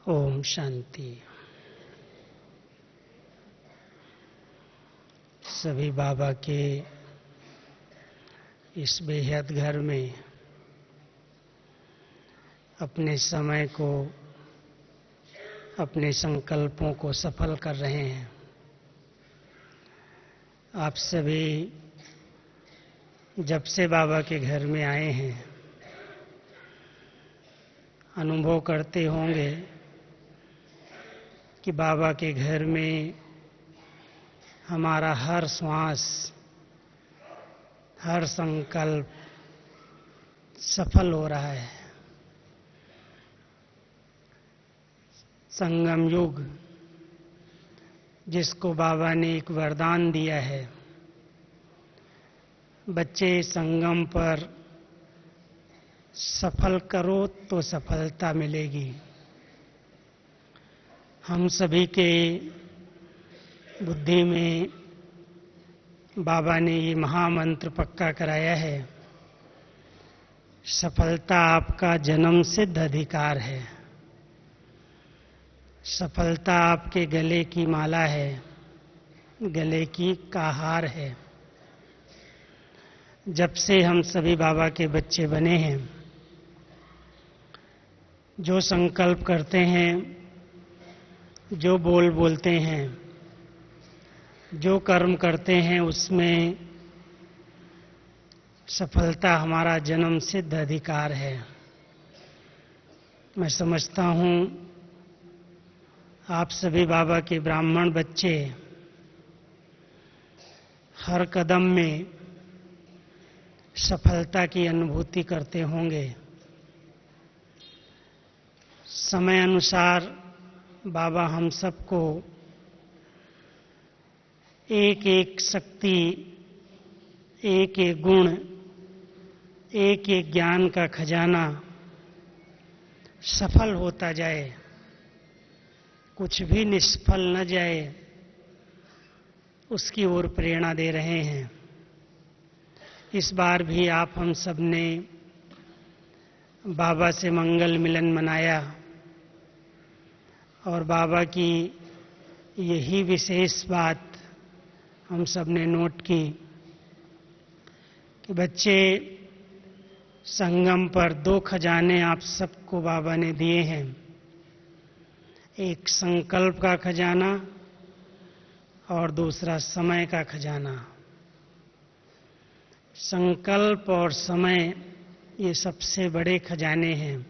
ओम शांति। सभी बाबा के इस बेहद घर में अपने समय को, अपने संकल्पों को सफल कर रहे हैं। आप सभी जब से बाबा के घर में आए हैं अनुभव करते होंगे कि बाबा के घर में हमारा हर श्वास, हर संकल्प सफल हो रहा है। संगम युग जिसको बाबा ने एक वरदान दिया है, बच्चे संगम पर सफल करो तो सफलता मिलेगी। हम सभी के बुद्धि में बाबा ने ये महामंत्र पक्का कराया है, सफलता आपका जन्म सिद्ध अधिकार है। सफलता आपके गले की माला है, गले की का हार है। जब से हम सभी बाबा के बच्चे बने हैं, जो संकल्प करते हैं, जो बोलते हैं, जो कर्म करते हैं, उसमें सफलता हमारा जन्म सिद्ध अधिकार है। मैं समझता हूँ आप सभी बाबा के ब्राह्मण बच्चे हर कदम में सफलता की अनुभूति करते होंगे। समय अनुसार बाबा हम सबको एक एक शक्ति, एक एक गुण, एक एक ज्ञान का खजाना सफल होता जाए, कुछ भी निष्फल न जाए, उसकी ओर प्रेरणा दे रहे हैं। इस बार भी आप हम सब ने बाबा से मंगल मिलन मनाया और बाबा की यही विशेष बात हम सब ने नोट की कि बच्चे संगम पर दो खजाने आप सबको बाबा ने दिए हैं। एक संकल्प का खजाना और दूसरा समय का खजाना। संकल्प और समय ये सबसे बड़े खजाने हैं।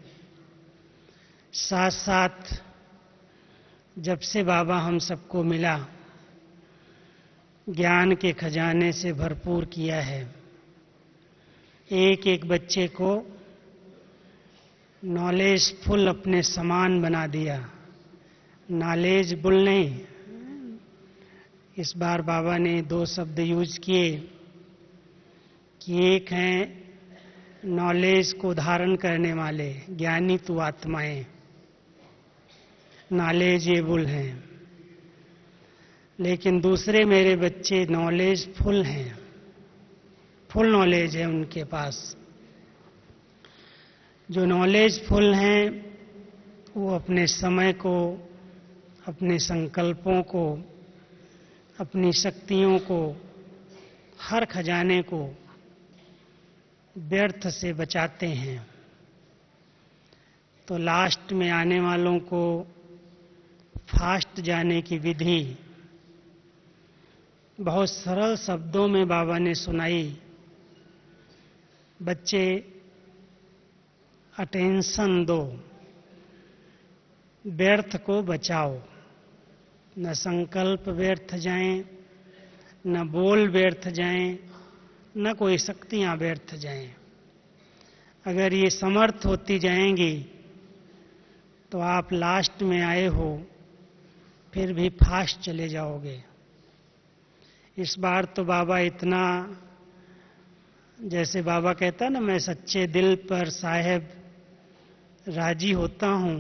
साथ साथ जब से बाबा हम सबको मिला, ज्ञान के खजाने से भरपूर किया है। एक एक बच्चे को नॉलेजफुल अपने समान बना दिया। नॉलेजफुल नहीं, इस बार बाबा ने दो शब्द यूज किए कि एक हैं नॉलेज को धारण करने वाले ज्ञानी तु आत्माएं, नॉलेजेबल हैं, लेकिन दूसरे मेरे बच्चे नॉलेजफुल हैं, फुल नॉलेज है उनके पास। जो नॉलेजफुल हैं वो अपने समय को, अपने संकल्पों को, अपनी शक्तियों को, हर खजाने को व्यर्थ से बचाते हैं। तो लास्ट में आने वालों को फास्ट जाने की विधि बहुत सरल शब्दों में बाबा ने सुनाई। बच्चे अटेंशन दो, व्यर्थ को बचाओ, न संकल्प व्यर्थ जाएं, न बोल व्यर्थ जाएं, न कोई शक्तियां व्यर्थ जाएं। अगर ये समर्थ होती जाएंगी तो आप लास्ट में आए हो फिर भी फास्ट चले जाओगे। इस बार तो बाबा इतना, जैसे बाबा कहता ना, मैं सच्चे दिल पर साहेब राजी होता हूं,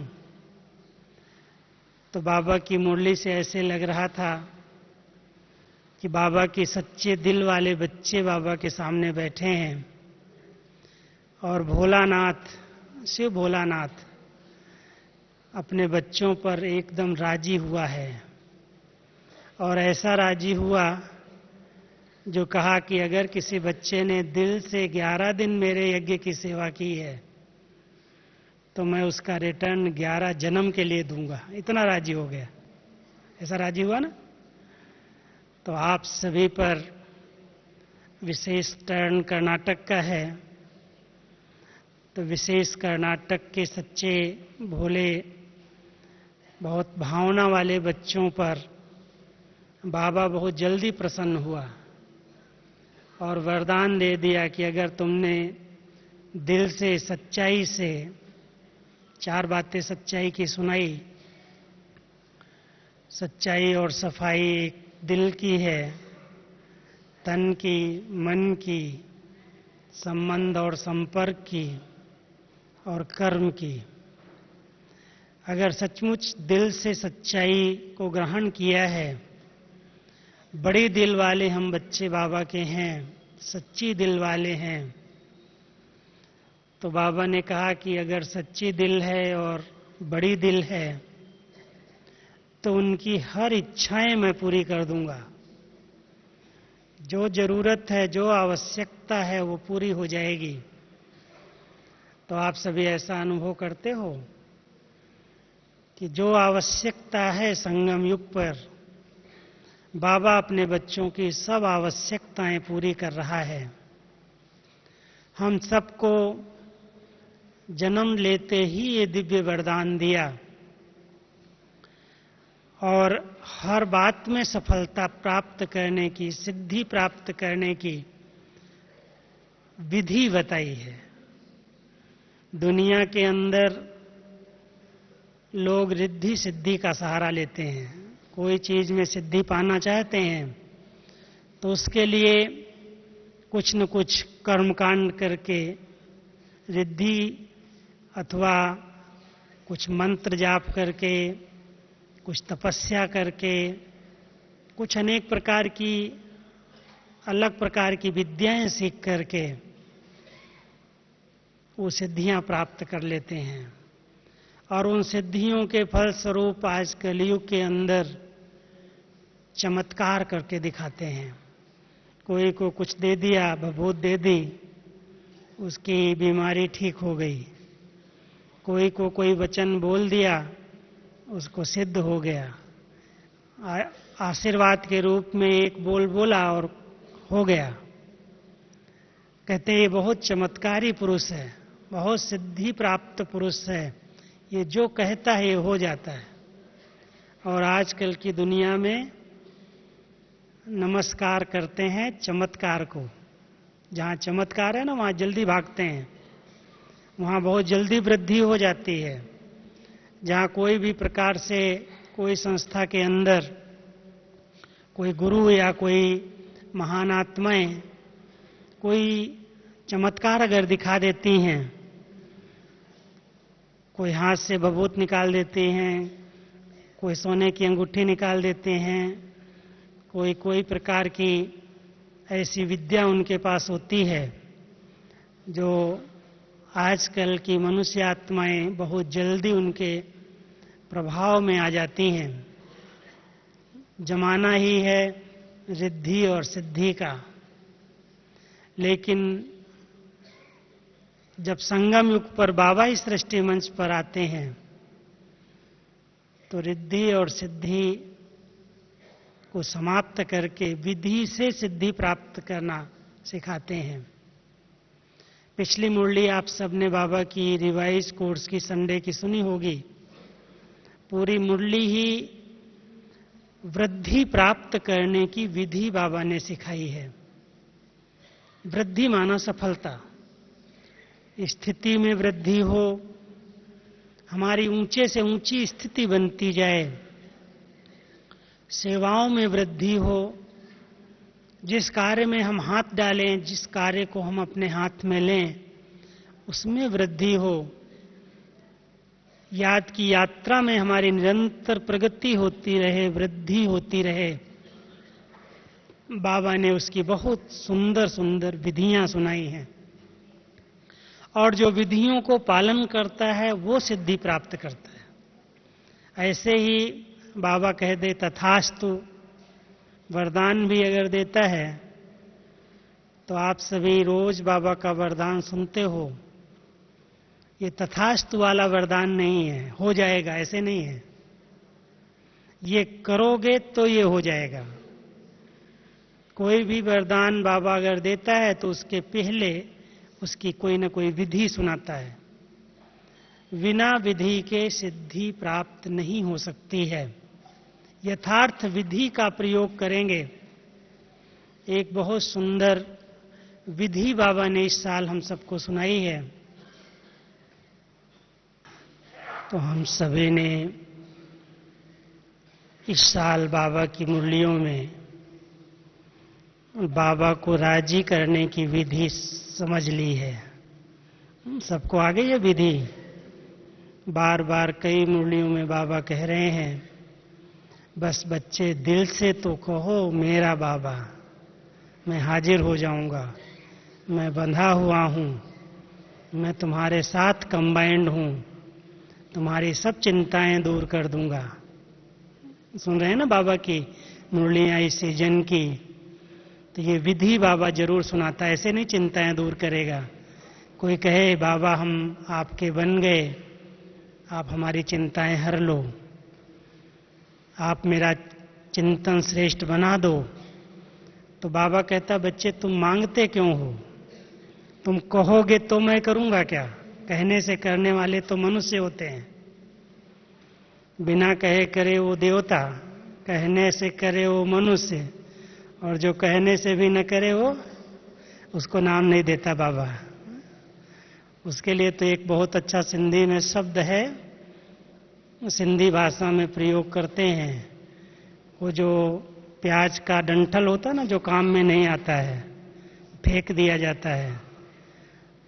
तो बाबा की मुरली से ऐसे लग रहा था कि बाबा के सच्चे दिल वाले बच्चे बाबा के सामने बैठे हैं और भोलानाथ, शिव भोलानाथ अपने बच्चों पर एकदम राजी हुआ है, और ऐसा राजी हुआ जो कहा कि अगर किसी बच्चे ने दिल से 11 दिन मेरे यज्ञ की सेवा की है तो मैं उसका रिटर्न 11 जन्म के लिए दूंगा। इतना राजी हो गया। ऐसा राजी हुआ ना। तो आप सभी पर विशेष टर्न कर्नाटक का है, तो विशेष कर्नाटक के सच्चे भोले बहुत भावना वाले बच्चों पर बाबा बहुत जल्दी प्रसन्न हुआ और वरदान दे दिया कि अगर तुमने दिल से सच्चाई से 4 बातें सच्चाई की सुनाई। सच्चाई और सफाई एक दिल की है, तन की, मन की, संबंध और संपर्क की और कर्म की। अगर सचमुच दिल से सच्चाई को ग्रहण किया है, बड़े दिल वाले हम बच्चे बाबा के हैं, सच्ची दिल वाले हैं, तो बाबा ने कहा कि अगर सच्ची दिल है और बड़ी दिल है तो उनकी हर इच्छाएं मैं पूरी कर दूंगा। जो जरूरत है, जो आवश्यकता है वो पूरी हो जाएगी। तो आप सभी ऐसा अनुभव करते हो कि जो आवश्यकता है संगम युग पर, बाबा अपने बच्चों की सब आवश्यकताएं पूरी कर रहा है। हम सबको जन्म लेते ही ये दिव्य वरदान दिया और हर बात में सफलता प्राप्त करने की, सिद्धि प्राप्त करने की विधि बताई है। दुनिया के अंदर लोग रिद्धि सिद्धि का सहारा लेते हैं। कोई चीज में सिद्धि पाना चाहते हैं तो उसके लिए कुछ न कुछ कर्मकांड करके रिद्धि अथवा कुछ मंत्र जाप करके, कुछ तपस्या करके, कुछ अनेक प्रकार की अलग प्रकार की विद्याएं सीख करके वो सिद्धियां प्राप्त कर लेते हैं। और उन सिद्धियों के फलस्वरूप आज कलयुग के अंदर चमत्कार करके दिखाते हैं। कोई को कुछ दे दिया, भभूत दे दी, उसकी बीमारी ठीक हो गई। कोई को कोई वचन बोल दिया, उसको सिद्ध हो गया। आशीर्वाद के रूप में एक बोल बोला और हो गया। कहते हैं ये बहुत चमत्कारी पुरुष है, बहुत सिद्धि प्राप्त पुरुष है, ये जो कहता है ये हो जाता है। और आजकल की दुनिया में नमस्कार करते हैं चमत्कार को। जहां चमत्कार है ना वहां जल्दी भागते हैं, वहां बहुत जल्दी वृद्धि हो जाती है। जहां कोई भी प्रकार से कोई संस्था के अंदर कोई गुरु या कोई महान आत्माएं कोई चमत्कार अगर दिखा देती हैं, कोई हाथ से भभूत निकाल देते हैं, कोई सोने की अंगूठी निकाल देते हैं, कोई प्रकार की ऐसी विद्या उनके पास होती है जो आजकल की मनुष्य आत्माएं बहुत जल्दी उनके प्रभाव में आ जाती हैं। जमाना ही है रिद्धि और सिद्धि का। लेकिन जब संगम युग पर बाबा इस सृष्टि मंच पर आते हैं तो रिद्धि और सिद्धि को समाप्त करके विधि से सिद्धि प्राप्त करना सिखाते हैं। पिछली मुरली आप सबने बाबा की रिवाइज कोर्स की संडे की सुनी होगी। पूरी मुरली ही वृद्धि प्राप्त करने की विधि बाबा ने सिखाई है। वृद्धि माना सफलता, स्थिति में वृद्धि हो, हमारी ऊंचे से ऊंची स्थिति बनती जाए, सेवाओं में वृद्धि हो, जिस कार्य में हम हाथ डालें, जिस कार्य को हम अपने हाथ में लें उसमें वृद्धि हो, याद की यात्रा में हमारी निरंतर प्रगति होती रहे, वृद्धि होती रहे। बाबा ने उसकी बहुत सुंदर सुंदर विधियां सुनाई हैं और जो विधियों को पालन करता है वो सिद्धि प्राप्त करता है। ऐसे ही बाबा कह दे तथास्तु, वरदान भी अगर देता है तो आप सभी रोज बाबा का वरदान सुनते हो। ये तथास्तु वाला वरदान नहीं है, हो जाएगा ऐसे नहीं है। ये करोगे तो ये हो जाएगा। कोई भी वरदान बाबा अगर देता है तो उसके पहले उसकी कोई ना कोई विधि सुनाता है। बिना विधि के सिद्धि प्राप्त नहीं हो सकती है। यथार्थ विधि का प्रयोग करेंगे। एक बहुत सुंदर विधि बाबा ने इस साल हम सबको सुनाई है। तो हम सभी ने इस साल बाबा की मुरलियों में बाबा को राजी करने की विधि समझ ली है। सबको आ गई है विधि। बार बार कई मुरलियों में बाबा कह रहे हैं, बस बच्चे दिल से तो कहो मेरा बाबा, मैं हाजिर हो जाऊंगा, मैं बंधा हुआ हूं, मैं तुम्हारे साथ कंबाइंड हूं, तुम्हारी सब चिंताएं दूर कर दूंगा। सुन रहे हैं ना बाबा की मुरलियां इस सीजन की। तो ये विधि बाबा जरूर सुनाता है, ऐसे नहीं चिंताएं दूर करेगा। कोई कहे बाबा हम आपके बन गए, आप हमारी चिंताएं हर लो, आप मेरा चिंतन श्रेष्ठ बना दो। तो बाबा कहता बच्चे तुम मांगते क्यों हो? तुम कहोगे तो मैं करूंगा क्या? कहने से करने वाले तो मनुष्य होते हैं। बिना कहे करे वो देवता, कहने से करे वो मनुष्य, और जो कहने से भी न करे वो, उसको नाम नहीं देता बाबा। उसके लिए तो एक बहुत अच्छा सिंधी में शब्द है, सिंधी भाषा में प्रयोग करते हैं। वो जो प्याज का डंठल होता है ना, जो काम में नहीं आता है, फेंक दिया जाता है।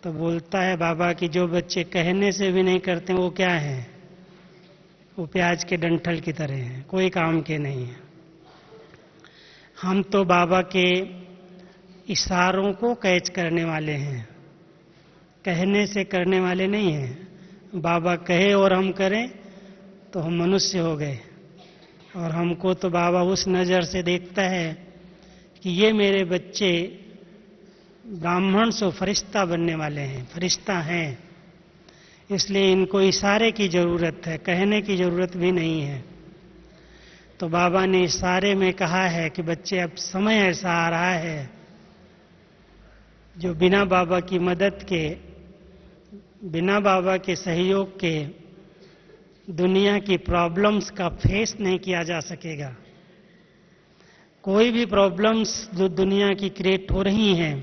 तो बोलता है बाबा कि जो बच्चे कहने से भी नहीं करते वो क्या है? वो प्याज के डंठल की तरह हैं, कोई काम के नहीं है। हम तो बाबा के इशारों को कैच करने वाले हैं, कहने से करने वाले नहीं हैं। बाबा कहे और हम करें तो हम मनुष्य हो गए। और हमको तो बाबा उस नज़र से देखता है कि ये मेरे बच्चे ब्राह्मण से फरिश्ता बनने वाले हैं, फरिश्ता हैं, इसलिए इनको इशारे की जरूरत है, कहने की जरूरत भी नहीं है। तो बाबा ने इशारे में कहा है कि बच्चे अब समय ऐसा आ रहा है जो बिना बाबा की मदद के, बिना बाबा के सहयोग के दुनिया की प्रॉब्लम्स का फेस नहीं किया जा सकेगा। कोई भी प्रॉब्लम्स जो दुनिया की क्रिएट हो रही हैं,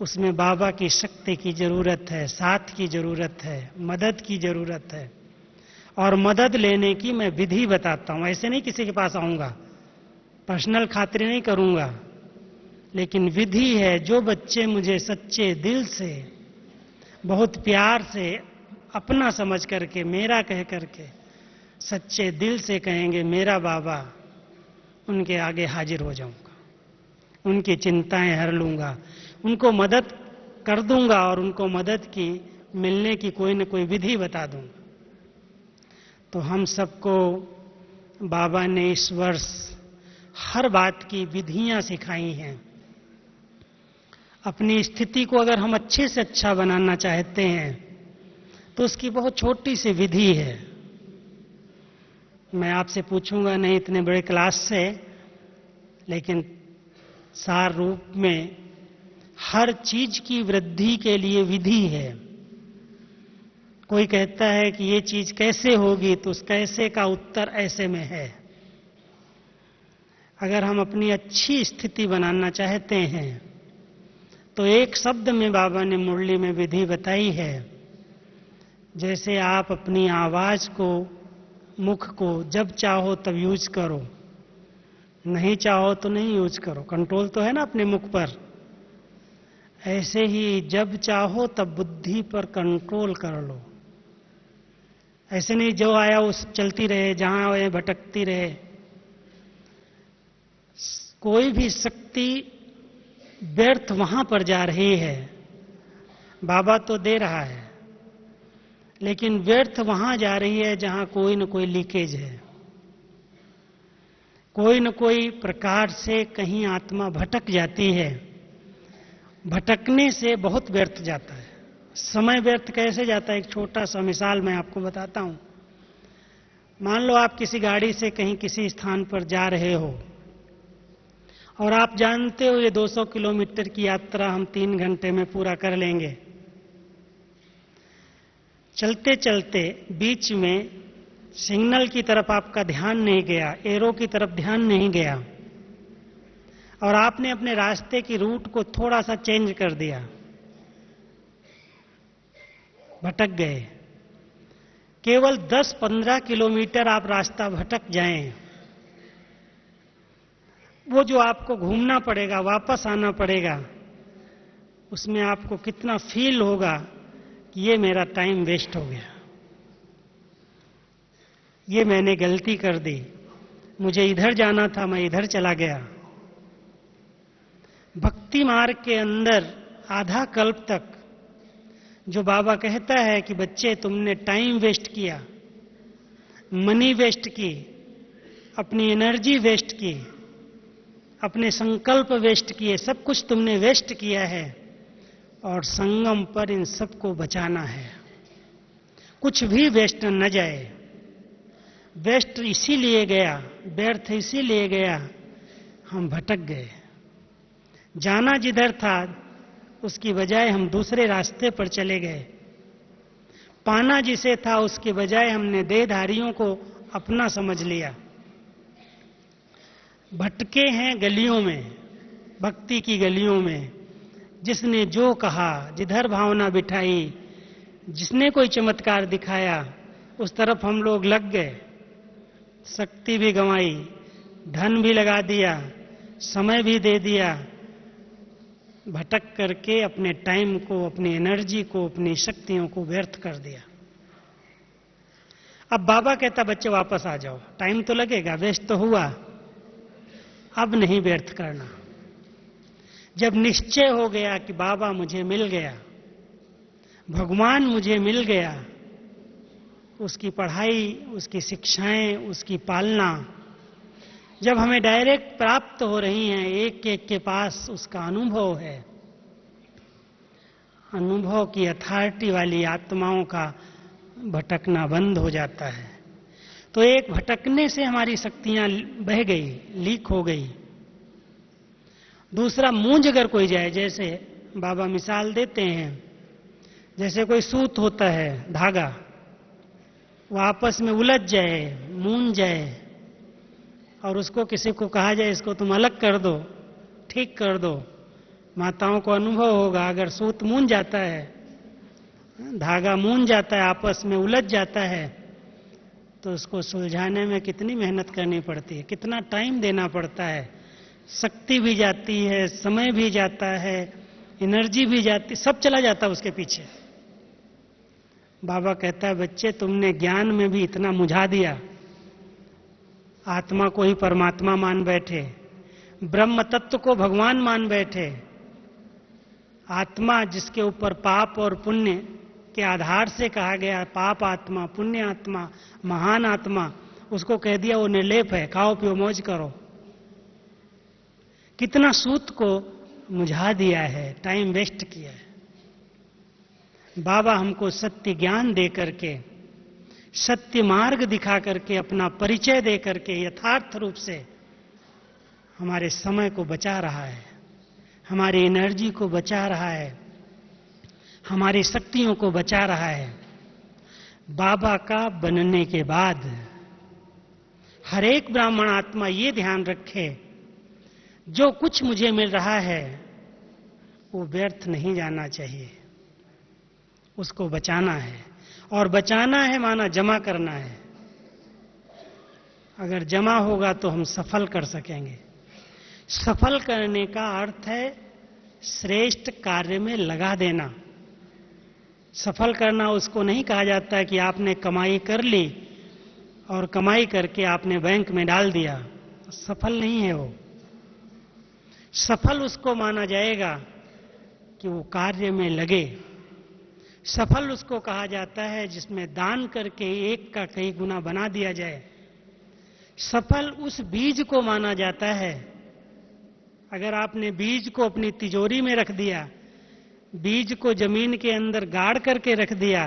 उसमें बाबा की शक्ति की जरूरत है, साथ की जरूरत है, मदद की जरूरत है। और मदद लेने की मैं विधि बताता हूं। ऐसे नहीं किसी के पास आऊंगा, पर्सनल खातिर नहीं करूंगा, लेकिन विधि है। जो बच्चे मुझे सच्चे दिल से, बहुत प्यार से, अपना समझ करके, मेरा कह करके, सच्चे दिल से कहेंगे मेरा बाबा, उनके आगे हाजिर हो जाऊंगा, उनकी चिंताएं हर लूंगा, उनको मदद कर दूंगा और उनको मदद की मिलने की कोई न कोई विधि बता दूंगा। तो हम सबको बाबा ने इस वर्ष हर बात की विधियां सिखाई हैं। अपनी स्थिति को अगर हम अच्छे से अच्छा बनाना चाहते हैं तो उसकी बहुत छोटी सी विधि है। मैं आपसे पूछूंगा नहीं इतने बड़े क्लास से, लेकिन सार रूप में हर चीज की वृद्धि के लिए विधि है। कोई कहता है कि ये चीज कैसे होगी, तो उस कैसे का उत्तर ऐसे में है। अगर हम अपनी अच्छी स्थिति बनाना चाहते हैं तो एक शब्द में बाबा ने मुरली में विधि बताई है। जैसे आप अपनी आवाज को, मुख को जब चाहो तब यूज करो, नहीं चाहो तो नहीं यूज करो, कंट्रोल तो है ना अपने मुख पर। ऐसे ही जब चाहो तब बुद्धि पर कंट्रोल कर लो। ऐसे नहीं जो आया उस चलती रहे, जहां आए भटकती रहे। कोई भी शक्ति व्यर्थ वहां पर जा रही है। बाबा तो दे रहा है, लेकिन व्यर्थ वहां जा रही है जहां कोई न कोई लीकेज है, कोई न कोई प्रकार से कहीं आत्मा भटक जाती है। भटकने से बहुत व्यर्थ जाता है। समय व्यर्थ कैसे जाता है, एक छोटा सा मिसाल मैं आपको बताता हूं। मान लो आप किसी गाड़ी से कहीं किसी स्थान पर जा रहे हो और आप जानते हो ये 200 किलोमीटर की यात्रा हम 3 घंटे में पूरा कर लेंगे। चलते चलते बीच में सिग्नल की तरफ आपका ध्यान नहीं गया, एरो की तरफ ध्यान नहीं गया और आपने अपने रास्ते की रूट को थोड़ा सा चेंज कर दिया, भटक गए। केवल 10-15 किलोमीटर आप रास्ता भटक जाएं, वो जो आपको घूमना पड़ेगा, वापस आना पड़ेगा, उसमें आपको कितना फील होगा कि ये मेरा टाइम वेस्ट हो गया, ये मैंने गलती कर दी, मुझे इधर जाना था, मैं इधर चला गया। भक्ति मार्ग के अंदर आधा कल्प तक जो बाबा कहता है कि बच्चे तुमने टाइम वेस्ट किया, मनी वेस्ट की, अपनी एनर्जी वेस्ट की, अपने संकल्प वेस्ट किए, सब कुछ तुमने वेस्ट किया है और संगम पर इन सबको बचाना है। कुछ भी वेस्ट न जाए। वेस्ट इसीलिए गया, व्यर्थ इसीलिए गया, हम भटक गए। जाना जिधर था उसकी बजाय हम दूसरे रास्ते पर चले गए। पाना जिसे था उसके बजाय हमने देहधारियों को अपना समझ लिया। भटके हैं गलियों में, भक्ति की गलियों में। जिसने जो कहा, जिधर भावना बिठाई, जिसने कोई चमत्कार दिखाया, उस तरफ हम लोग लग गए। शक्ति भी गंवाई, धन भी लगा दिया, समय भी दे दिया। भटक करके अपने टाइम को, अपनी एनर्जी को, अपनी शक्तियों को व्यर्थ कर दिया। अब बाबा कहता बच्चे वापस आ जाओ, टाइम तो लगेगा, वेस्ट तो हुआ, अब नहीं व्यर्थ करना। जब निश्चय हो गया कि बाबा मुझे मिल गया, भगवान मुझे मिल गया, उसकी पढ़ाई, उसकी शिक्षाएं, उसकी पालना जब हमें डायरेक्ट प्राप्त हो रही हैं, एक एक के पास उसका अनुभव है, अनुभव की अथॉरिटी वाली आत्माओं का भटकना बंद हो जाता है। तो एक भटकने से हमारी शक्तियां बह गई, लीक हो गई। दूसरा, मूंझ अगर कोई जाए, जैसे बाबा मिसाल देते हैं, जैसे कोई सूत होता है, धागा, वो आपस में उलझ जाए, मूंझ जाए और उसको किसी को कहा जाए इसको तुम अलग कर दो, ठीक कर दो। माताओं को अनुभव होगा, अगर सूत मूंझ जाता है, धागा मूंझ जाता है, आपस में उलझ जाता है, तो उसको सुलझाने में कितनी मेहनत करनी पड़ती है, कितना टाइम देना पड़ता है, शक्ति भी जाती है, समय भी जाता है, एनर्जी भी जाती, सब चला जाता है उसके पीछे। बाबा कहता है बच्चे तुमने ज्ञान में भी इतना मुझा दिया, आत्मा को ही परमात्मा मान बैठे, ब्रह्म तत्व को भगवान मान बैठे। आत्मा जिसके ऊपर पाप और पुण्य के आधार से कहा गया, पाप आत्मा, पुण्य आत्मा, महान आत्मा, उसको कह दिया वो निर्लेप है, खाओ पियो मौज करो। कितना सूत को मुझा दिया है, टाइम वेस्ट किया है। बाबा हमको सत्य ज्ञान दे करके, सत्य मार्ग दिखा करके, अपना परिचय दे करके यथार्थ रूप से हमारे समय को बचा रहा है, हमारी एनर्जी को बचा रहा है, हमारी शक्तियों को बचा रहा है। बाबा का बनने के बाद हर एक ब्राह्मण आत्मा ये ध्यान रखे, जो कुछ मुझे मिल रहा है वो व्यर्थ नहीं जाना चाहिए, उसको बचाना है। और बचाना है माना जमा करना है। अगर जमा होगा तो हम सफल कर सकेंगे। सफल करने का अर्थ है श्रेष्ठ कार्य में लगा देना। सफल करना उसको नहीं कहा जाता कि आपने कमाई कर ली और कमाई करके आपने बैंक में डाल दिया, सफल नहीं है वो। सफल उसको माना जाएगा कि वो कार्य में लगे, सफल उसको कहा जाता है जिसमें दान करके एक का कई गुना बना दिया जाए। सफल उस बीज को माना जाता है, अगर आपने बीज को अपनी तिजोरी में रख दिया, बीज को जमीन के अंदर गाड़ करके रख दिया,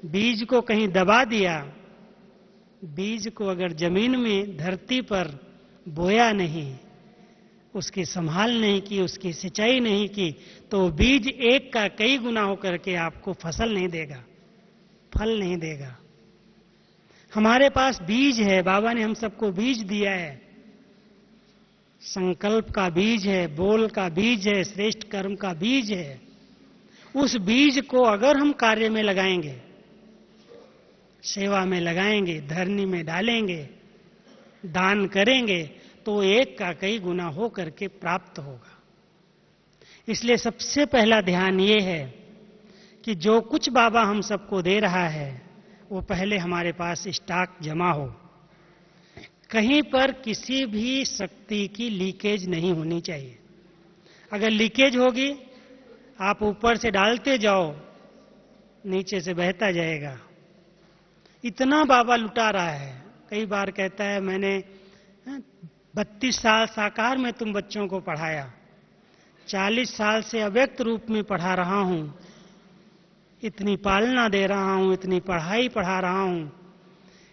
बीज को कहीं दबा दिया, बीज को अगर जमीन में धरती पर बोया नहीं, उसकी संभाल नहीं की, उसकी सिंचाई नहीं की, तो बीज एक का कई गुना होकर के आपको फसल नहीं देगा, फल नहीं देगा। हमारे पास बीज है, बाबा ने हम सबको बीज दिया है। संकल्प का बीज है, बोल का बीज है, श्रेष्ठ कर्म का बीज है। उस बीज को अगर हम कार्य में लगाएंगे, सेवा में लगाएंगे, धरनी में डालेंगे, दान करेंगे, तो एक का कई गुना हो करके प्राप्त होगा। इसलिए सबसे पहला ध्यान ये है कि जो कुछ बाबा हम सबको दे रहा है वो पहले हमारे पास स्टॉक जमा हो, कहीं पर किसी भी शक्ति की लीकेज नहीं होनी चाहिए। अगर लीकेज होगी, आप ऊपर से डालते जाओ, नीचे से बहता जाएगा। इतना बाबा लुटा रहा है। कई बार कहता है, मैंने 32 साल साकार में तुम बच्चों को पढ़ाया, 40 साल से अव्यक्त रूप में पढ़ा रहा हूं, इतनी पालना दे रहा हूं, इतनी पढ़ाई पढ़ा रहा हूं,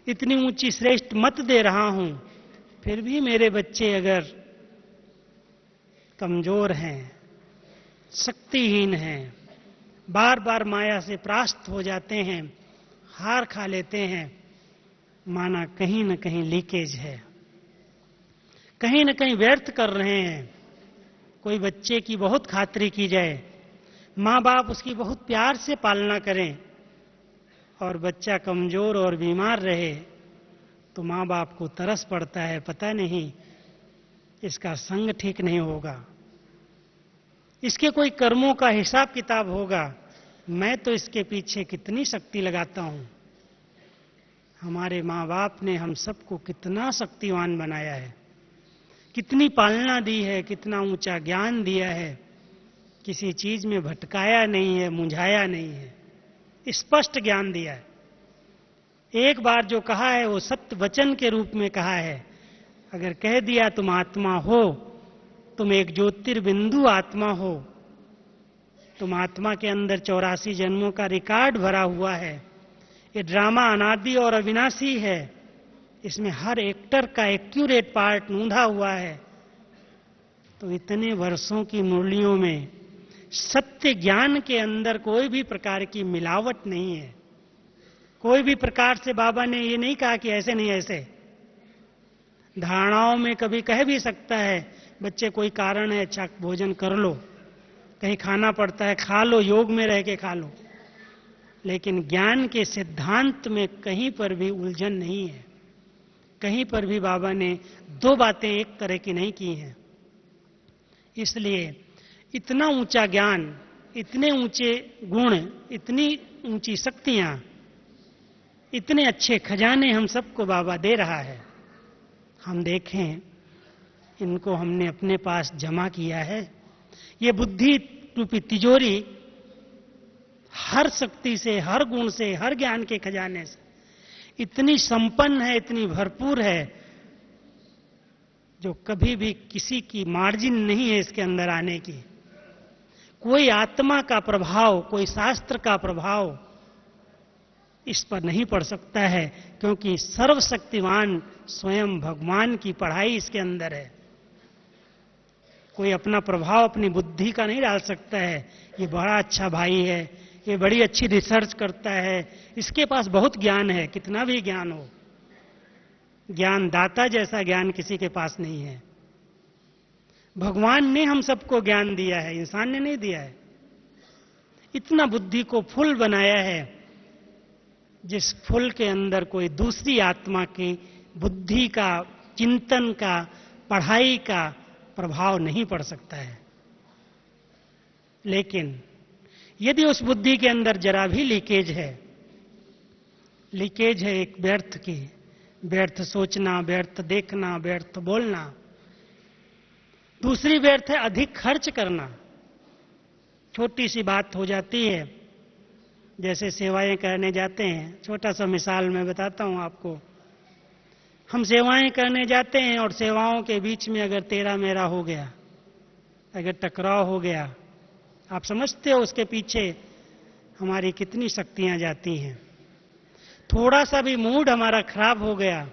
इतनी ऊंची श्रेष्ठ मत दे रहा हूं, फिर भी मेरे बच्चे अगर कमजोर हैं, शक्तिहीन हैं, बार बार माया से परास्त हो जाते हैं, हार खा लेते हैं, माना कहीं न कहीं लीकेज है, कहीं न कहीं व्यर्थ कर रहे हैं। कोई बच्चे की बहुत खातिरी की जाए, माँ बाप उसकी बहुत प्यार से पालना करें, और बच्चा कमजोर और बीमार रहे, तो माँ बाप को तरस पड़ता है, पता नहीं इसका संग ठीक नहीं होगा, इसके कोई कर्मों का हिसाब किताब होगा, मैं तो इसके पीछे कितनी शक्ति लगाता हूं। हमारे माँ बाप ने हम सबको कितना शक्तिवान बनाया है, कितनी पालना दी है, कितना ऊंचा ज्ञान दिया है, किसी चीज में भटकाया नहीं है, मुंझाया नहीं है, स्पष्ट ज्ञान दिया है। एक बार जो कहा है वो सत्य वचन के रूप में कहा है। अगर कह दिया तुम आत्मा हो, तुम एक ज्योतिर्बिंदु आत्मा हो, तुम आत्मा के अंदर 84 जन्मों का रिकॉर्ड भरा हुआ है। ये ड्रामा अनादि और अविनाशी है, इसमें हर एक्टर का एक्यूरेट पार्ट नूंधा हुआ है। तो इतने वर्षों की मुरलियों में सत्य ज्ञान के अंदर कोई भी प्रकार की मिलावट नहीं है। कोई भी प्रकार से बाबा ने ये नहीं कहा कि ऐसे नहीं ऐसे। धारणाओं में कभी कह भी सकता है, बच्चे कोई कारण है, अच्छा भोजन कर लो, कहीं खाना पड़ता है खा लो, योग में रह के खा लो, लेकिन ज्ञान के सिद्धांत में कहीं पर भी उलझन नहीं है। कहीं पर भी बाबा ने दो बातें एक तरह की नहीं की हैं। इसलिए इतना ऊंचा ज्ञान, इतने ऊंचे गुण, इतनी ऊंची शक्तियां, इतने अच्छे खजाने हम सबको बाबा दे रहा है। हम देखें, इनको हमने अपने पास जमा किया है। ये बुद्धि रूपी तिजोरी हर शक्ति से, हर गुण से, हर ज्ञान के खजाने से इतनी संपन्न है, इतनी भरपूर है, जो कभी भी किसी की मार्जिन नहीं है इसके अंदर आने की। कोई आत्मा का प्रभाव, कोई शास्त्र का प्रभाव इस पर नहीं पड़ सकता है, क्योंकि सर्वशक्तिवान स्वयं भगवान की पढ़ाई इसके अंदर है। कोई अपना प्रभाव अपनी बुद्धि का नहीं डाल सकता है। ये बड़ा अच्छा भाई है, ये बड़ी अच्छी रिसर्च करता है, इसके पास बहुत ज्ञान है। कितना भी ज्ञान हो, ज्ञान दाता जैसा ज्ञान किसी के पास नहीं है। भगवान ने हम सबको ज्ञान दिया है, इंसान ने नहीं दिया है। इतना बुद्धि को फुल बनाया है, जिस फुल के अंदर कोई दूसरी आत्मा की बुद्धि का, चिंतन का, पढ़ाई का प्रभाव नहीं पड़ सकता है। लेकिन यदि उस बुद्धि के अंदर जरा भी लीकेज है, लीकेज है एक व्यर्थ की, व्यर्थ सोचना, व्यर्थ देखना, व्यर्थ बोलना। दूसरी व्यर्थ है अधिक खर्च करना। छोटी सी बात हो जाती है, जैसे सेवाएं करने जाते हैं, छोटा सा मिसाल मैं बताता हूं आपको। हम सेवाएं करने जाते हैं और सेवाओं के बीच में अगर तेरा मेरा हो गया, अगर टकराव हो गया, आप समझते हो उसके पीछे हमारी कितनी शक्तियां जाती हैं। थोड़ा सा भी मूड हमारा खराब हो गया,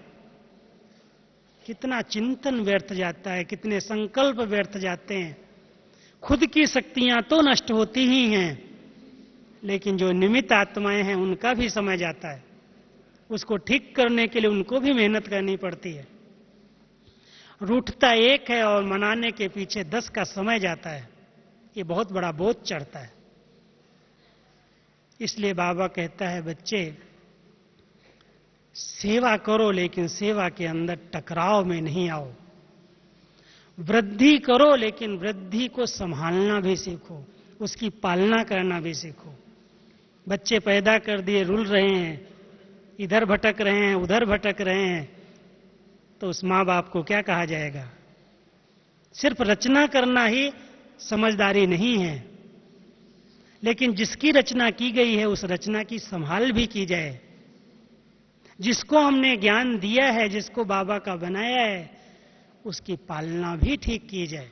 कितना चिंतन व्यर्थ जाता है, कितने संकल्प व्यर्थ जाते हैं। खुद की शक्तियां तो नष्ट होती ही हैं, लेकिन जो निमित्त आत्माएं हैं उनका भी समय जाता है। उसको ठीक करने के लिए उनको भी मेहनत करनी पड़ती है। रूठता एक है और मनाने के पीछे 10 का समय जाता है। ये बहुत बड़ा बोझ चढ़ता है। इसलिए बाबा कहता है, बच्चे सेवा करो, लेकिन सेवा के अंदर टकराव में नहीं आओ। वृद्धि करो, लेकिन वृद्धि को संभालना भी सीखो, उसकी पालना करना भी सीखो। बच्चे पैदा कर दिए, रुल रहे हैं, इधर भटक रहे हैं, उधर भटक रहे हैं, तो उस मां बाप को क्या कहा जाएगा? सिर्फ रचना करना ही समझदारी नहीं है, लेकिन जिसकी रचना की गई है उस रचना की संभाल भी की जाए। जिसको हमने ज्ञान दिया है, जिसको बाबा का बनाया है, उसकी पालना भी ठीक की जाए।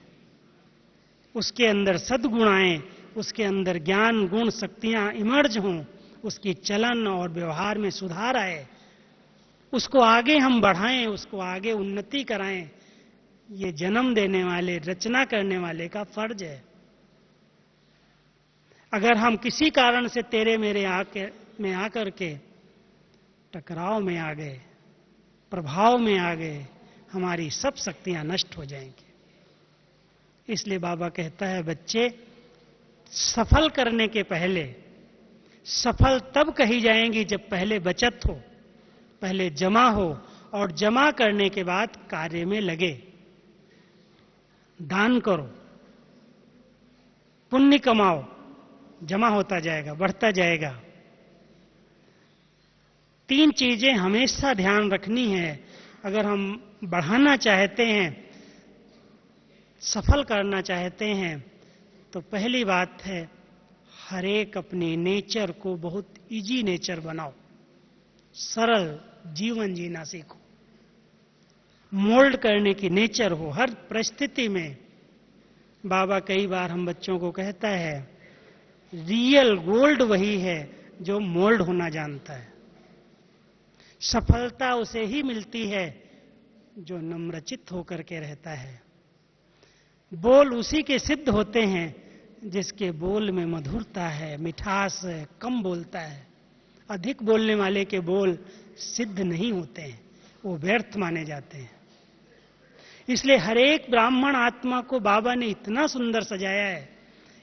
उसके अंदर सद्गुण आए, उसके अंदर ज्ञान गुण शक्तियां इमर्ज हों, उसकी चलन और व्यवहार में सुधार आए, उसको आगे हम बढ़ाएं, उसको आगे उन्नति कराएं। ये जन्म देने वाले, रचना करने वाले का फर्ज है। अगर हम किसी कारण से तेरे मेरे में आकर के टकराव में आ गए, प्रभाव में आ गए, हमारी सब शक्तियां नष्ट हो जाएंगी। इसलिए बाबा कहता है, बच्चे सफल करने के पहले, सफल तब कही जाएंगी जब पहले बचत हो, पहले जमा हो, और जमा करने के बाद कार्य में लगे। दान करो, पुण्य कमाओ, जमा होता जाएगा, बढ़ता जाएगा। 3 चीजें हमेशा ध्यान रखनी है। अगर हम बढ़ाना चाहते हैं, सफल करना चाहते हैं, तो पहली बात है, हर एक अपने नेचर को बहुत इजी नेचर बनाओ, सरल जीवन जीना सीखो। मोल्ड करने की नेचर हो हर परिस्थिति में। बाबा कई बार हम बच्चों को कहता है, रियल गोल्ड वही है जो मोल्ड होना जानता है। सफलता उसे ही मिलती है जो नम्रचित्त होकर के रहता है। बोल उसी के सिद्ध होते हैं जिसके बोल में मधुरता है, मिठास है, कम बोलता है। अधिक बोलने वाले के बोल सिद्ध नहीं होते हैं, वो व्यर्थ माने जाते हैं। इसलिए हर एक ब्राह्मण आत्मा को बाबा ने इतना सुंदर सजाया है,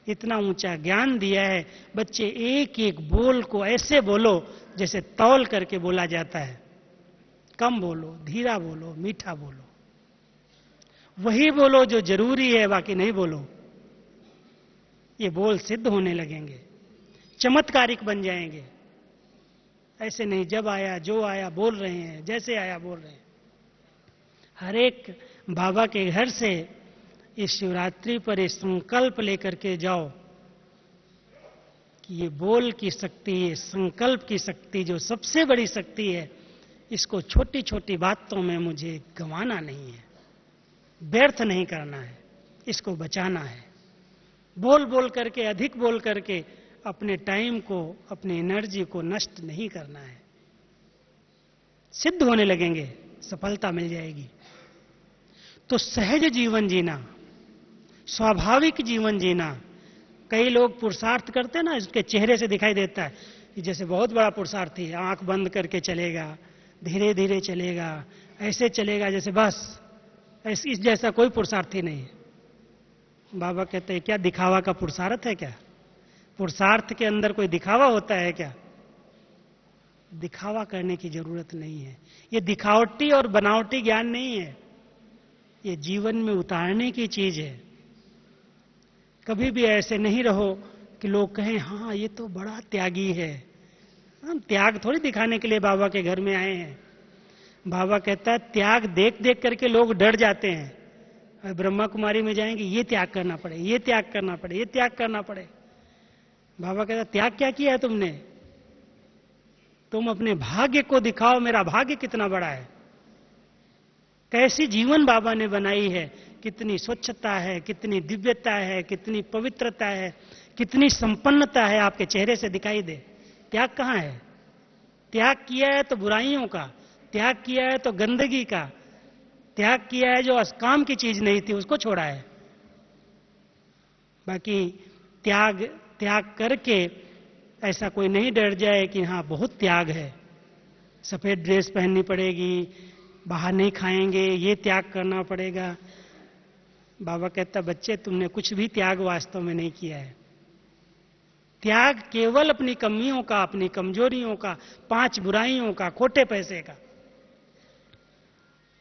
इतना ऊंचा ज्ञान दिया है। बच्चे एक एक बोल को ऐसे बोलो जैसे तौल करके बोला जाता है। कम बोलो, धीरा बोलो, मीठा बोलो, वही बोलो जो जरूरी है, बाकी नहीं बोलो। ये बोल सिद्ध होने लगेंगे, चमत्कारिक बन जाएंगे। ऐसे नहीं जब आया जो आया बोल रहे हैं, जैसे आया बोल रहे हैं। हर एक बाबा के घर से इस शिवरात्रि पर ये संकल्प लेकर के जाओ कि ये बोल की शक्ति, ये संकल्प की शक्ति जो सबसे बड़ी शक्ति है, इसको छोटी छोटी बातों में मुझे गंवाना नहीं है, व्यर्थ नहीं करना है, इसको बचाना है। बोल बोल करके, अधिक बोल करके अपने टाइम को, अपनी एनर्जी को नष्ट नहीं करना है। सिद्ध होने लगेंगे, सफलता मिल जाएगी। तो सहज जीवन जीना, स्वाभाविक जीवन जीना। कई लोग पुरुषार्थ करते हैं ना, इसके चेहरे से दिखाई देता है कि जैसे बहुत बड़ा पुरुषार्थी है, आंख बंद करके चलेगा, धीरे धीरे चलेगा, ऐसे चलेगा जैसे बस इस जैसा कोई पुरुषार्थी नहीं है। बाबा कहते हैं, क्या दिखावा का पुरुषार्थ है क्या? पुरुषार्थ के अंदर कोई दिखावा होता है क्या? दिखावा करने की जरूरत नहीं है। ये दिखावटी और बनावटी ज्ञान नहीं है, ये जीवन में उतारने की चीज है। कभी भी ऐसे नहीं रहो कि लोग कहें, हाँ ये तो बड़ा त्यागी है। हम त्याग थोड़ी दिखाने के लिए बाबा के घर में आए हैं। बाबा कहता है, त्याग देख देख करके लोग डर जाते हैं। ब्रह्मा कुमारी में जाएंगे, ये त्याग करना पड़े, ये त्याग करना पड़े, ये त्याग करना पड़े। बाबा कहता, त्याग क्या किया है तुमने? तुम अपने भाग्य को दिखाओ, मेरा भाग्य कितना बड़ा है। कैसी जीवन बाबा ने बनाई है, कितनी स्वच्छता है, कितनी दिव्यता है, कितनी पवित्रता है, कितनी संपन्नता है, आपके चेहरे से दिखाई दे। त्याग कहां है? त्याग किया है तो बुराइयों का, त्याग किया है तो गंदगी का, त्याग किया है जो काम की चीज नहीं थी उसको छोड़ा है। बाकी त्याग त्याग करके ऐसा कोई नहीं डर जाए कि हाँ बहुत त्याग है, सफेद ड्रेस पहननी पड़ेगी, बाहर नहीं खाएंगे, ये त्याग करना पड़ेगा। बाबा कहता बच्चे तुमने कुछ भी त्याग वास्तव में नहीं किया है। त्याग केवल अपनी कमियों का, अपनी कमजोरियों का, 5 बुराइयों का, खोटे पैसे का।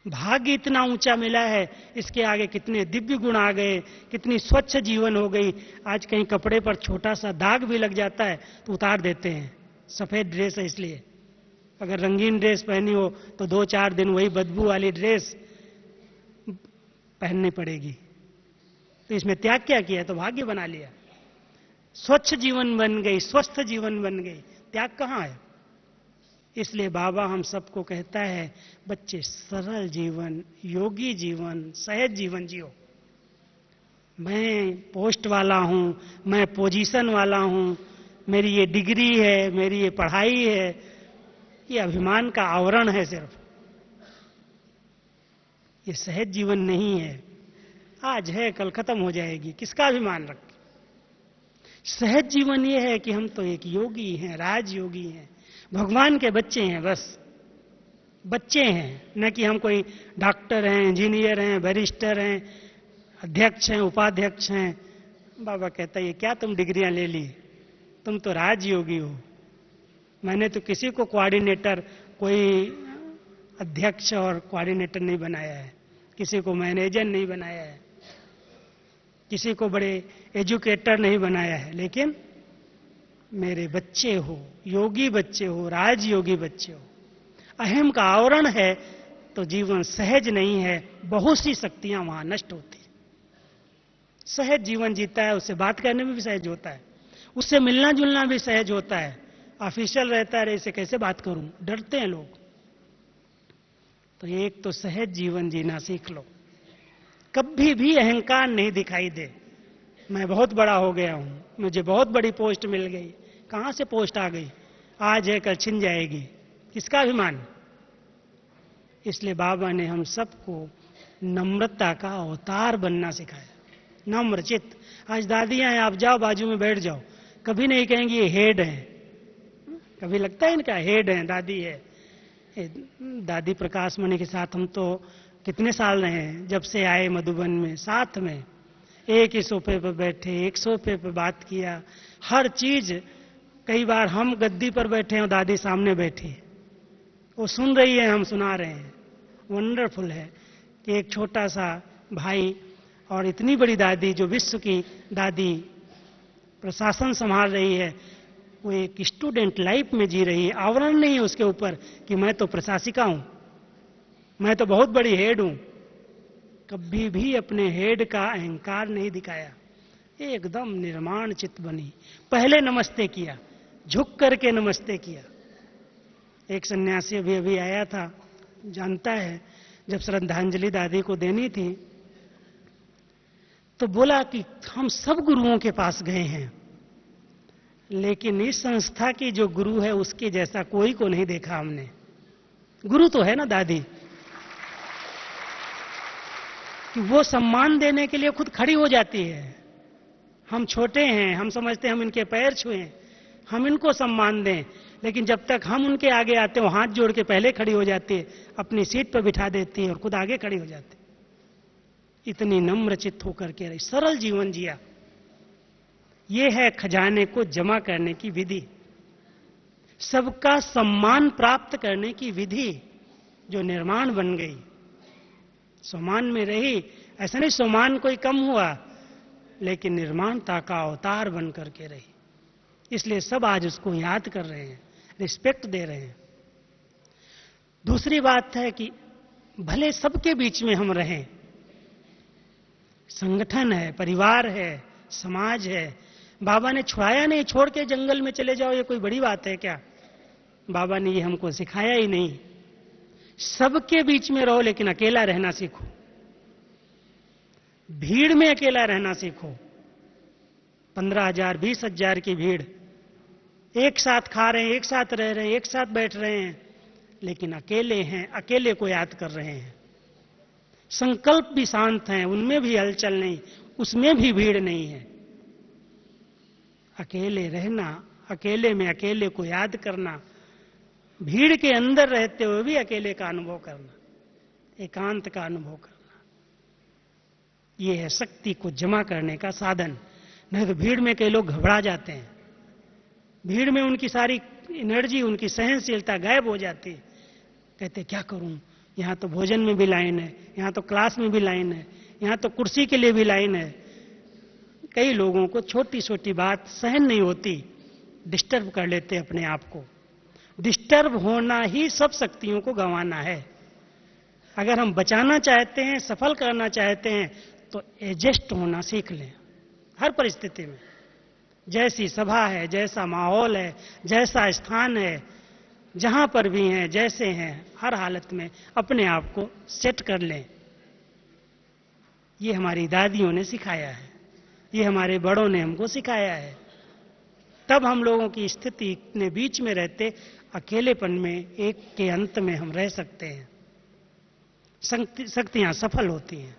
भाग्य इतना ऊंचा मिला है, इसके आगे कितने दिव्य गुण आ गए, कितनी स्वच्छ जीवन हो गई। आज कहीं कपड़े पर छोटा सा दाग भी लग जाता है तो उतार देते हैं, सफेद ड्रेस है इसलिए। अगर रंगीन ड्रेस पहनी हो तो 2-4 दिन वही बदबू वाली ड्रेस पहननी पड़ेगी। तो इसमें त्याग क्या किया? तो भाग्य बना लिया। स्वच्छ जीवन बन गई, स्वस्थ जीवन बन गई, त्याग कहां है? इसलिए बाबा हम सबको कहता है बच्चे सरल जीवन, योगी जीवन, सहज जीवन जियो। मैं पोस्ट वाला हूं, मैं पोजीशन वाला हूं, मेरी ये डिग्री है, मेरी ये पढ़ाई है, ये अभिमान का आवरण है सिर्फ। ये सहज जीवन नहीं है। आज है कल खत्म हो जाएगी, किसका अभिमान रख? सहज जीवन ये है कि हम तो एक योगी हैं, राजयोगी हैं, भगवान के बच्चे हैं, बस बच्चे हैं। न कि हम कोई डॉक्टर हैं, इंजीनियर हैं, बैरिस्टर हैं, अध्यक्ष हैं, उपाध्यक्ष हैं। बाबा कहता है ये क्या तुम डिग्रियां ले ली, तुम तो राजयोगी हो। मैंने तो किसी को कोऑर्डिनेटर, कोई अध्यक्ष और कोऑर्डिनेटर नहीं बनाया है, किसी को मैनेजर नहीं बनाया है, किसी को बड़े एजुकेटर नहीं बनाया है, लेकिन मेरे बच्चे हो, योगी बच्चे हो, राजयोगी बच्चे हो। अहम का आवरण है तो जीवन सहज नहीं है, बहुत सी शक्तियां वहां नष्ट होती। सहज जीवन जीता है, उससे बात करने में भी सहज होता है, उससे मिलना जुलना भी सहज होता है। ऑफिशियल रहता है, इससे कैसे बात करूं, डरते हैं लोग। तो एक तो सहज जीवन जीना सीख लो, कभी भी अहंकार नहीं दिखाई दे। मैं बहुत बड़ा हो गया हूं, मुझे बहुत बड़ी पोस्ट मिल गई। कहां से पोस्ट आ गई? आज है कल छिन जाएगी, किसका अभिमान? इसलिए बाबा ने हम सबको नम्रता का अवतार बनना सिखाया, नम्र चित्त। आज दादियां हैं, आप जाओ बाजू में बैठ जाओ, कभी नहीं कहेंगी ये हेड है। कभी लगता है इनका हेड है, दादी है। दादी प्रकाश मणि के साथ हम तो कितने साल रहे हैं, जब से आए मधुबन में, साथ में एक ही सोफे पर बैठे, एक सोफे पर बात किया, हर चीज। कई बार हम गद्दी पर बैठे हैं, दादी सामने बैठी, वो सुन रही है, हम सुना रहे हैं। वंडरफुल है कि एक छोटा सा भाई और इतनी बड़ी दादी, जो विश्व की दादी प्रशासन संभाल रही है, वो एक स्टूडेंट लाइफ में जी रही है। आवरण नहीं है उसके ऊपर कि मैं तो प्रशासिका हूं, मैं तो बहुत बड़ी हेड हूं। कभी भी अपने हेड का अहंकार नहीं दिखाया, एकदम निर्माण चित्त बनी। पहले नमस्ते किया, झुक करके नमस्ते किया। एक सन्यासी अभी अभी आया था, जानता है, जब श्रद्धांजलि दादी को देनी थी तो बोला कि हम सब गुरुओं के पास गए हैं, लेकिन इस संस्था की जो गुरु है उसके जैसा कोई को नहीं देखा हमने। गुरु तो है ना दादी, कि वो सम्मान देने के लिए खुद खड़ी हो जाती है। हम छोटे हैं, हम समझते हैं हम इनके पैर छुएं, हम इनको सम्मान दें, लेकिन जब तक हम उनके आगे आते हैं वो हाथ जोड़ के पहले खड़ी हो जाती है, अपनी सीट पर बिठा देती है और खुद आगे खड़ी हो जाती है। इतनी नम्र चित्त होकर के रही, सरल जीवन जिया। ये है खजाने को जमा करने की विधि, सबका सम्मान प्राप्त करने की विधि, जो निर्माण बन गई। सम्मान में रही, ऐसा नहीं सम्मान कोई कम हुआ, लेकिन निर्माणता का अवतार बन करके रही। इसलिए सब आज उसको याद कर रहे हैं, रिस्पेक्ट दे रहे हैं। दूसरी बात है कि भले सबके बीच में हम रहें, संगठन है, परिवार है, समाज है। बाबा ने छुड़ाया नहीं, छोड़ के जंगल में चले जाओ, ये कोई बड़ी बात है क्या? बाबा ने ये हमको सिखाया ही नहीं। सबके बीच में रहो लेकिन अकेला रहना सीखो, भीड़ में अकेला रहना सीखो। 15,000 20,000 की भीड़, एक साथ खा रहे हैं, एक साथ रह रहे हैं, एक साथ बैठ रहे हैं, लेकिन अकेले हैं, अकेले को याद कर रहे हैं। संकल्प भी शांत हैं, उनमें भी हलचल नहीं, उसमें भी भीड़ नहीं है। अकेले रहना, अकेले में अकेले को याद करना, भीड़ के अंदर रहते हुए भी अकेले का अनुभव करना, एकांत का अनुभव करना, यह है शक्ति को जमा करने का साधन। नहीं तो भीड़ में कई लोग घबरा जाते हैं, भीड़ में उनकी सारी एनर्जी, उनकी सहनशीलता गायब हो जाती है। कहते क्या करूं, यहां तो भोजन में भी लाइन है, यहां तो क्लास में भी लाइन है, यहां तो कुर्सी के लिए भी लाइन है। कई लोगों को छोटी छोटी बात सहन नहीं होती, डिस्टर्ब कर लेते अपने आप को। डिस्टर्ब होना ही सब शक्तियों को गंवाना है। अगर हम बचाना चाहते हैं, सफल करना चाहते हैं, तो एडजस्ट होना सीख लें हर परिस्थिति में। जैसी सभा है, जैसा माहौल है, जैसा स्थान है, जहां पर भी हैं, जैसे हैं, हर हालत में अपने आप को सेट कर लें। ये हमारी दादियों ने सिखाया है, ये हमारे बड़ों ने हमको सिखाया है। तब हम लोगों की स्थिति इतने बीच में रहते, अकेलेपन में एक के अंत में हम रह सकते हैं। शक्तियां सफल होती हैं,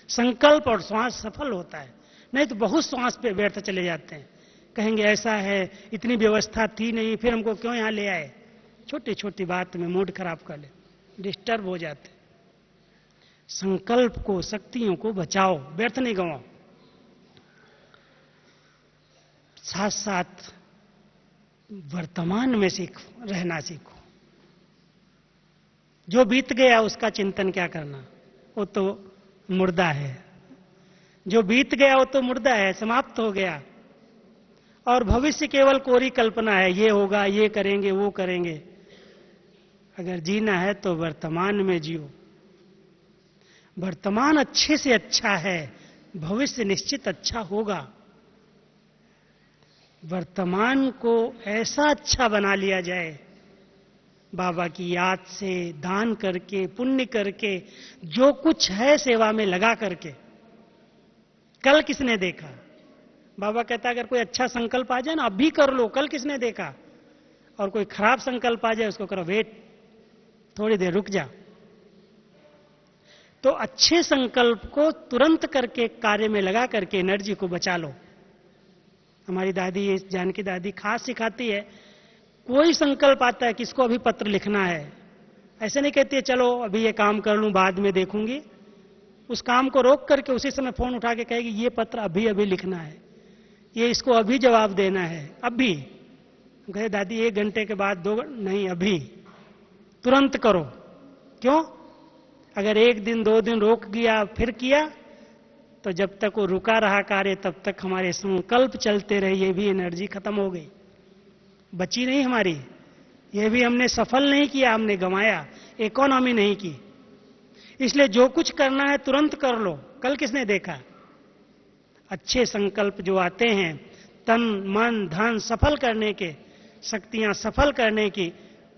संकल्प और श्वास सफल होता है। नहीं तो बहुत श्वास पे व्यर्थ चले जाते हैं, कहेंगे ऐसा है, इतनी व्यवस्था थी नहीं, फिर हमको क्यों यहां ले आए। छोटी छोटी बात में मूड खराब कर ले, डिस्टर्ब हो जाते। संकल्प को, शक्तियों को बचाओ, व्यर्थ नहीं गंवाओ। साथ साथ वर्तमान में रहना सीखो। जो बीत गया उसका चिंतन क्या करना, वो तो मुर्दा है। जो बीत गया वो तो मुर्दा है, समाप्त हो गया। और भविष्य केवल कोरी कल्पना है, ये होगा, ये करेंगे, वो करेंगे। अगर जीना है तो वर्तमान में जियो। वर्तमान अच्छे से अच्छा है, भविष्य निश्चित अच्छा होगा। वर्तमान को ऐसा अच्छा बना लिया जाए, बाबा की याद से, दान करके, पुण्य करके, जो कुछ है सेवा में लगा करके। कल किसने देखा, बाबा कहता अगर कोई अच्छा संकल्प आ जाए ना, अभी कर लो, कल किसने देखा। और कोई खराब संकल्प आ जाए, उसको करो वेट, थोड़ी देर रुक जा। तो अच्छे संकल्प को तुरंत करके कार्य में लगा करके एनर्जी को बचा लो। हमारी दादी, जानकी दादी खास सिखाती है, कोई संकल्प आता है, किसको अभी पत्र लिखना है, ऐसे नहीं कहती है चलो अभी ये काम कर लूं बाद में देखूंगी। उस काम को रोक करके उसी समय फोन उठा के कहेगी ये पत्र अभी अभी लिखना है, ये इसको अभी जवाब देना है, अभी। कहे दादी 1 घंटे के बाद, 2 नहीं, अभी तुरंत करो। क्यों? अगर 1 दिन 2 दिन रोक गया फिर किया, तो जब तक वो रुका रहा कार्य तब तक हमारे संकल्प चलते रहे, ये भी एनर्जी खत्म हो गई, बची नहीं हमारी। ये भी हमने सफल नहीं किया, हमने गंवाया, इकोनॉमी नहीं की। इसलिए जो कुछ करना है तुरंत कर लो, कल किसने देखा। अच्छे संकल्प जो आते हैं, तन मन धन सफल करने के, शक्तियां सफल करने की,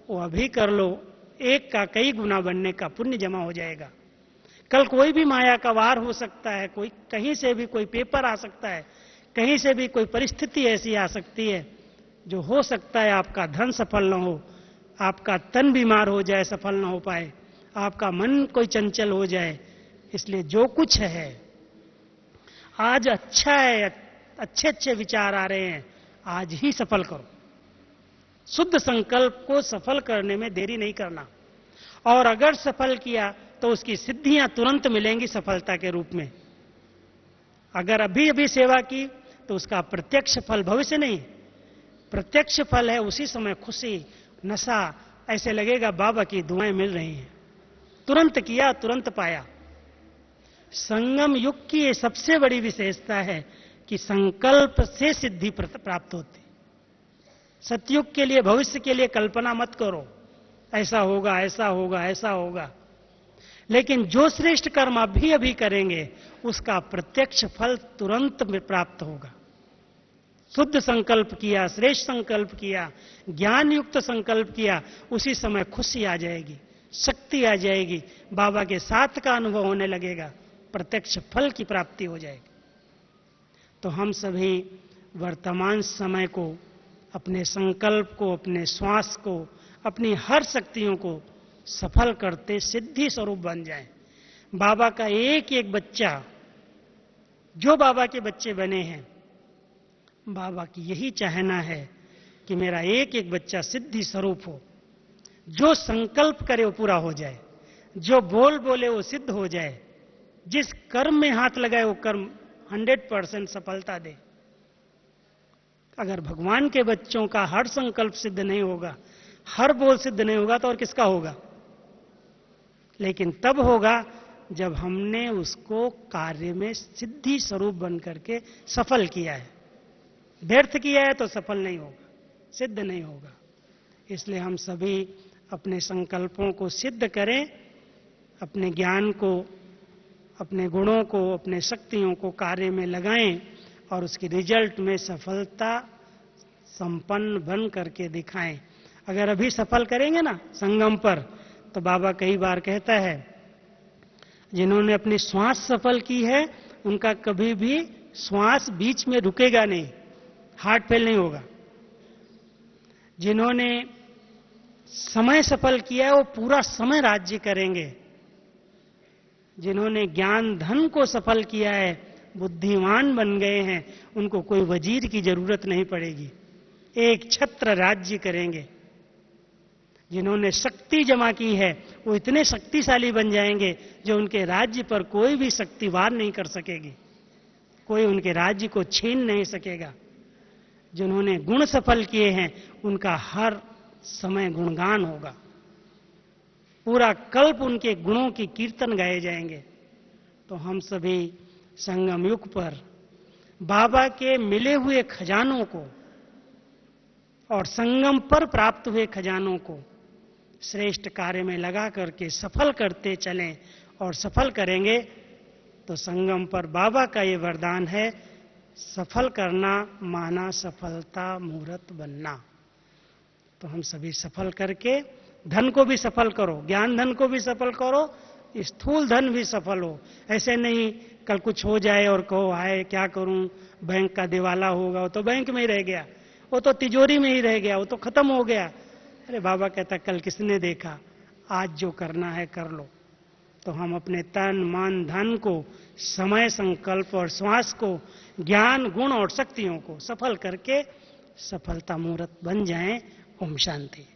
वो अभी कर लो। 1 का कई गुना बनने का पुण्य जमा हो जाएगा। कल कोई भी माया का वार हो सकता है, कोई कहीं से भी कोई पेपर आ सकता है, कहीं से भी कोई परिस्थिति ऐसी आ सकती है जो हो सकता है आपका धन सफल न हो, आपका तन बीमार हो जाए, सफल न हो पाए, आपका मन कोई चंचल हो जाए। इसलिए जो कुछ है आज अच्छा है, अच्छे अच्छे विचार आ रहे हैं, आज ही सफल करो। शुद्ध संकल्प को सफल करने में देरी नहीं करना। और अगर सफल किया तो उसकी सिद्धियां तुरंत मिलेंगी सफलता के रूप में। अगर अभी अभी सेवा की तो उसका प्रत्यक्ष फल भविष्य नहीं, प्रत्यक्ष फल है उसी समय खुशी, नशा, ऐसे लगेगा बाबा की दुआएं मिल रही हैं। तुरंत किया, तुरंत पाया। संगम युग की ये सबसे बड़ी विशेषता है कि संकल्प से सिद्धि प्राप्त होती। सतयुग के लिए, भविष्य के लिए कल्पना मत करो, ऐसा होगा, ऐसा होगा, ऐसा होगा। लेकिन जो श्रेष्ठ कर्म अभी अभी करेंगे उसका प्रत्यक्ष फल तुरंत में प्राप्त होगा। शुद्ध संकल्प किया, श्रेष्ठ संकल्प किया, ज्ञान युक्त संकल्प किया, उसी समय खुशी आ जाएगी, शक्ति आ जाएगी, बाबा के साथ का अनुभव होने लगेगा, प्रत्यक्ष फल की प्राप्ति हो जाएगी। तो हम सभी वर्तमान समय को, अपने संकल्प को, अपने श्वास को, अपनी हर शक्तियों को सफल करते सिद्धि स्वरूप बन जाएं। बाबा का एक एक बच्चा, जो बाबा के बच्चे बने हैं, बाबा की यही चाहना है कि मेरा एक एक बच्चा सिद्धि स्वरूप हो। जो संकल्प करे वो पूरा हो जाए, जो बोल बोले वो सिद्ध हो जाए, जिस कर्म में हाथ लगाए वो कर्म 100% सफलता दे। अगर भगवान के बच्चों का हर संकल्प सिद्ध नहीं होगा, हर बोल सिद्ध नहीं होगा, तो और किसका होगा? लेकिन तब होगा जब हमने उसको कार्य में सिद्धि स्वरूप बन करके सफल किया है। व्यर्थ किया है तो सफल नहीं होगा, सिद्ध नहीं होगा। इसलिए हम सभी अपने संकल्पों को सिद्ध करें, अपने ज्ञान को, अपने गुणों को, अपने शक्तियों को कार्य में लगाएं और उसकी रिजल्ट में सफलता संपन्न बन करके दिखाएं। अगर अभी सफल करेंगे ना संगम पर, तो बाबा कई बार कहता है, जिन्होंने अपनी श्वास सफल की है उनका कभी भी श्वास बीच में रुकेगा नहीं, हार्ट फेल नहीं होगा। जिन्होंने समय सफल किया है वो पूरा समय राज्य करेंगे। जिन्होंने ज्ञान धन को सफल किया है, बुद्धिमान बन गए हैं, उनको कोई वजीर की जरूरत नहीं पड़ेगी, एक छत्र राज्य करेंगे। जिन्होंने शक्ति जमा की है वो इतने शक्तिशाली बन जाएंगे जो उनके राज्य पर कोई भी शक्ति वार नहीं कर सकेगी, कोई उनके राज्य को छीन नहीं सकेगा। जिन्होंने गुण सफल किए हैं उनका हर समय गुणगान होगा, पूरा कल्प उनके गुणों की कीर्तन गाए जाएंगे। तो हम सभी संगम युग पर बाबा के मिले हुए खजानों को और संगम पर प्राप्त हुए खजानों को श्रेष्ठ कार्य में लगा करके सफल करते चलें, और सफल करेंगे तो संगम पर बाबा का ये वरदान है, सफल करना माना सफलता मुहूर्त बनना। तो हम सभी सफल करके धन को भी सफल करो, ज्ञान धन को भी सफल करो, स्थूल धन भी सफल हो। ऐसे नहीं कल कुछ हो जाए और कहो हाय क्या करूं, बैंक का दिवाला होगा, वो तो बैंक में ही रह गया, वो तो तिजोरी में ही रह गया, वो तो खत्म हो गया। अरे बाबा कहता कल किसने देखा, आज जो करना है कर लो। तो हम अपने तन मन धन को, समय संकल्प और श्वास को, ज्ञान गुण और शक्तियों को सफल करके सफलता मुहूर्त बन जाएं। ओम शांति।